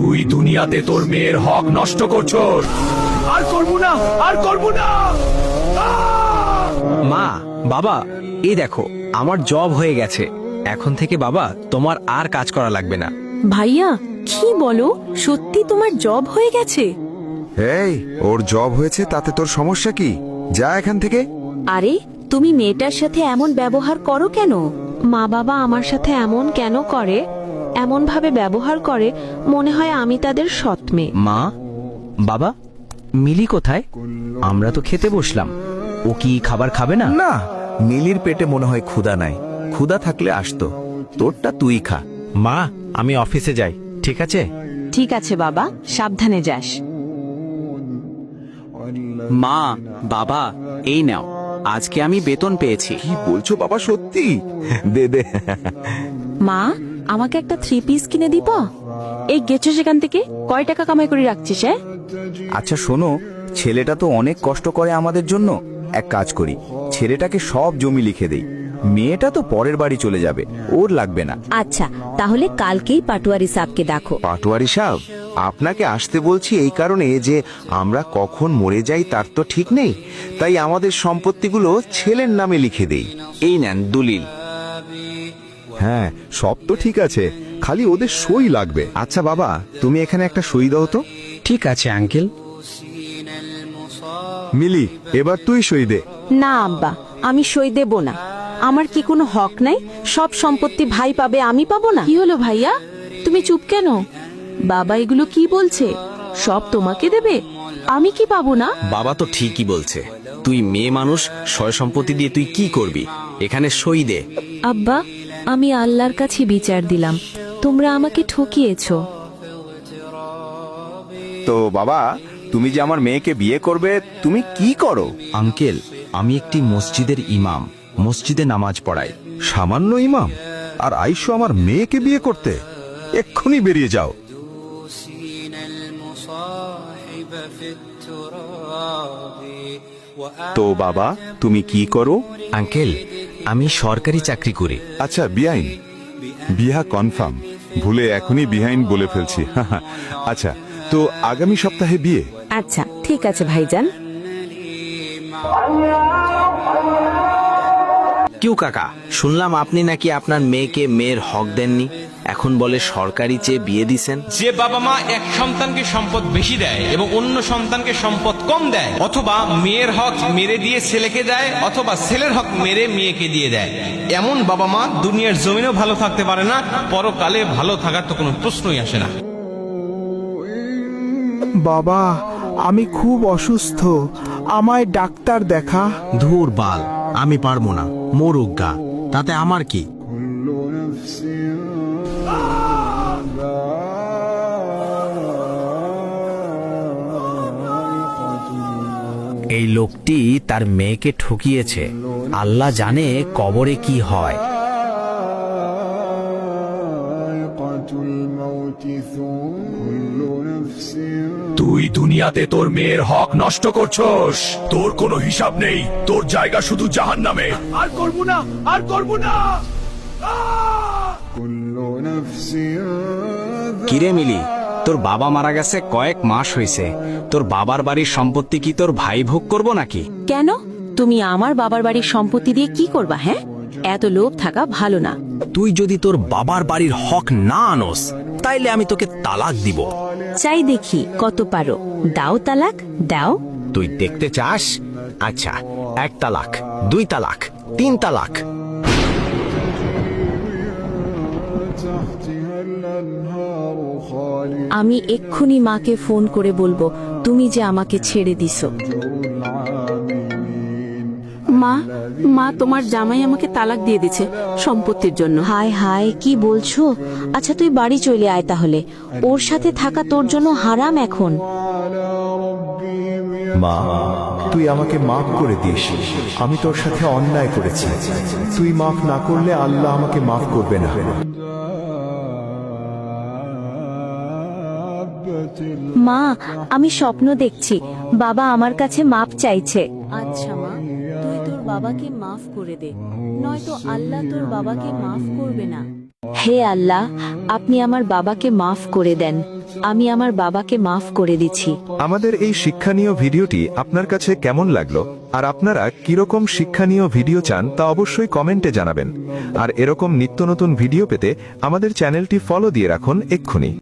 তুই দুনিয়াতে তোর মেয়ের হক নষ্ট করছস। আর করবো না, আর করবো না। মা, বাবা, এই দেখো আমার জব হয়ে গেছে। এখন থেকে বাবা তোমার আর কাজ করা লাগবে না। ভাইয়া, কি বলো? সত্যি তোমার জব হয়ে গেছে? এই, ওর জব হয়েছে তাতে তোর সমস্যা কি? যা এখান থেকে। আরে, তুমি মেয়েটার সাথে এমন ব্যবহার করো কেন? মা বাবা আমার সাথে এমন কেন করে? এমন ভাবে ব্যবহার করে মনে হয় আমি তাদের সৎ মেয়ে। মা, বাবা, মিলি কোথায়? আমরা তো খেতে বসলাম। ও কি খাবার খাবে না? না, মিলির পেটে মনে হয় ক্ষুধা নাই। ক্ষুধা থাকলে আসতো। তোরটা তুই খা। মা, আমি অফিসে যাই, ঠিক আছে? ঠিক আছে বাবা, সাবধানে যাস। মা, বাবা, এই নাও, আজকে আমি বেতন পেয়েছি। কি বলছো বাবা, সত্যি? দে দে। মা, আমাকে একটা 3 পিস কিনে দিব? এই গেছো সেখান থেকে, কয় টাকা কামাই করে রাখছিস? আচ্ছা শোনো, ছেলেটা তো অনেক কষ্ট করে আমাদের জন্য। এক কাজ করি, ছেলেটাকে সব জমি লিখে দেই। মেয়েটা তো পরের বাড়ি চলে যাবে, ওর লাগবে না। আচ্ছা, তাহলে কালকেই পাটোয়ারি সাহেবকে দেখো। পাটোয়ারি সাহেব, আপনাকে আসতে বলছি এই কারণে যে আমরা কখন মরে যাই তার তো ঠিক নেই, তাই আমাদের সম্পত্তিগুলো ছেলের নামে লিখে দেই। এই নেন দলিল। হ্যাঁ, সব তো ঠিক আছে, খালি ওদের সই লাগবে। আচ্ছা বাবা, তুমি এখানে একটা সই দাও তো। ঠিক আছে আঙ্কেল। মিলি, এবার তুই সই দে। না আব্বা, আমি সই দেব না। আমার কি কোনো হক নাই? সব সম্পত্তি ভাই পাবে, আমি পাবো না? কি হলো ভাইয়া, তুমি চুপ কেন? বাবা এগুলো কি বলছে? সব তোমাকে দেবে, আমি কি পাবো না? বাবা তো ঠিকই বলছে। তুই মেয়ে মানুষ, সয় সম্পত্তি দিয়ে তুই কি করবি? এখানে সই দে। আব্বা, আমি আল্লাহর কাছে বিচার দিলাম, তোমরা আমাকে ঠকিয়েছো। তো বাবা, তুমি যে আমার মেয়েকে বিয়ে করবে, তুমি কি করো? আঙ্কেল, আমি একটি মসজিদের ইমাম, মসজিদে নামাজ পড়াই। সামান্য ইমাম, আর আইসো আমার মেয়েকে বিয়ে করতে? এক্ষুনি বেরিয়ে যাও। তো বাবা, তুমি কি করো? আঙ্কেল, আমি সরকারি চাকরি করি। আচ্ছা বিআইন, বিহা কনফার্ম। ভুলে এখনই বিহাইন বলে ফেলছি। আচ্ছা, তো আগামী সপ্তাহে বিয়ে? আচ্ছা ঠিক আছে ভাইজান। কিউ কাকা, শুনলাম আপনি নাকি আপনার মেয়েকে মেয়ের হক দেননি, এখন বলে সরকারি চেয়ে বিয়ে দিছেন। যে বাবা মা এক সন্তানকে সম্পদ বেশি দেয় এবং অন্য সন্তানকে সম্পদ কম দেয়, অথবা মেয়ের হক মেরে দিয়ে ছেলেকে দেয়, অথবা ছেলের হক মেরে মেয়েকে দিয়ে দেয়, এমন বাবা মা দুনিয়ার জমিনেও ভালো থাকতে পারে না, পরকালে ভালো থাকার তো কোনো প্রশ্নই আসে না। বাবা, আমি খুব অসুস্থ, আমায় ডাক্তার দেখা। ধুর বাল, আমি পারবো না, মরুক গা, তাতে আমার কি? এই লোকটি তার মেয়েকে ঠকিয়েছে। আল্লাহ জানে কবরে কি হয়। তুই দুনিয়াতে তোর মেয়ের হক নষ্ট করছস। তোর কোনো হিসাব নেই, তোর জায়গা শুধু জাহান্নামে। আর করবো না, আর করবো না। কিরে মিলি, তোর বাবা মারা গেছে কয়েক মাস হয়েছে, তোর বাবার বাড়ির সম্পত্তি কি তোর ভাই ভোগ করবো নাকি? কেন? তুমি আমার বাবার বাড়ির সম্পত্তি দিয়ে কি করবা? হ্যাঁ, এত লোভ থাকা ভালো না। তুই যদি তোর বাবার বাড়ির হক না আনোস, তাইলে আমি তোকে তালাক দিব। চাই দেখি কত পারো, দাও তালাক, দাও। তুই দেখতে চাস? আচ্ছা, 1 তালাক, 2 তালাক, 3 তালাক। আমি এক্ষুনি মাকে ফোন করে বলবো তুমি যে আমাকে ছেড়ে দিছো। মা, মা, তোমার জামাই আমাকে তালাক দিয়ে দিছে সম্পত্তির জন্য। হায় হায়, কি বলছো? আচ্ছা তুই বাড়ি চলে আয় তাহলে, ওর সাথে থাকা তোর জন্য হারাম এখন। মা, তুই আমাকে মাফ করে দিস। আমি তোর সাথে অন্যায় করেছি। তুই মাফ না করলে আল্লাহ আমাকে মাফ করবে না। মা, আমি স্বপ্ন দেখছি, বাবা আমার কাছে মাপ চাইছে। আচ্ছা মা, তুই তোর বাবাকে মাফ করে দে, নয়তো আল্লাহ তোর বাবাকে মাফ করবে না। হে আল্লাহ, আপনি আমার বাবাকে মাফ করে দেন, আমি আমার বাবাকে মাফ করে দিচ্ছি। আমাদের এই শিক্ষণীয় ভিডিওটি আপনার কাছে কেমন লাগলো আর আপনারা কিরকম শিক্ষণীয় ভিডিও চান তা অবশ্যই কমেন্টে জানাবেন। আর এরকম নিত্য নতুন ভিডিও পেতে আমাদের চ্যানেলটি ফলো দিয়ে রাখুন এক্ষুনি।